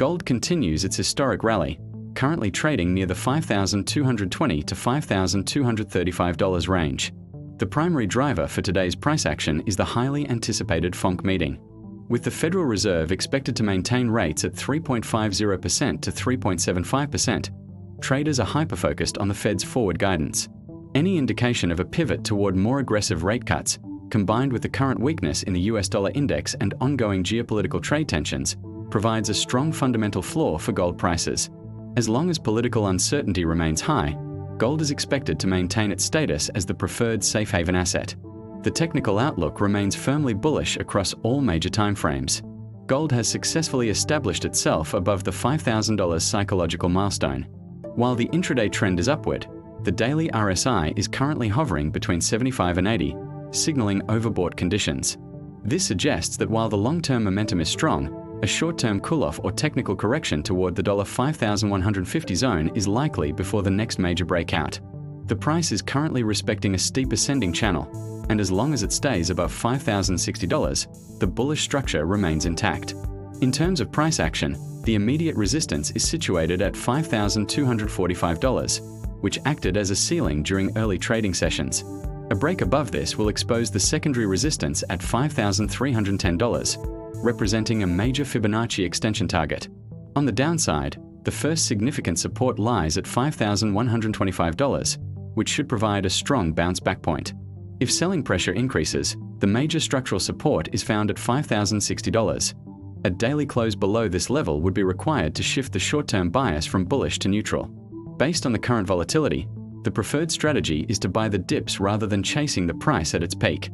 Gold continues its historic rally, currently trading near the $5,220 to $5,235 range. The primary driver for today's price action is the highly anticipated FOMC meeting. With the Federal Reserve expected to maintain rates at 3.50% to 3.75%, traders are hyper-focused on the Fed's forward guidance. Any indication of a pivot toward more aggressive rate cuts, combined with the current weakness in the US dollar index and ongoing geopolitical trade tensions, provides a strong fundamental floor for gold prices. As long as political uncertainty remains high, gold is expected to maintain its status as the preferred safe haven asset. The technical outlook remains firmly bullish across all major timeframes. Gold has successfully established itself above the $5,000 psychological milestone. While the intraday trend is upward, the daily RSI is currently hovering between 75 and 80, signaling overbought conditions. This suggests that while the long-term momentum is strong, a short-term cool-off or technical correction toward the $5,150 zone is likely before the next major breakout. The price is currently respecting a steep ascending channel, and as long as it stays above $5,060, the bullish structure remains intact. In terms of price action, the immediate resistance is situated at $5,245, which acted as a ceiling during early trading sessions. A break above this will expose the secondary resistance at $5,310, representing a major Fibonacci extension target. On the downside, the first significant support lies at $5,125, which should provide a strong bounce-back point. If selling pressure increases, the major structural support is found at $5,060. A daily close below this level would be required to shift the short-term bias from bullish to neutral. Based on the current volatility, the preferred strategy is to buy the dips rather than chasing the price at its peak.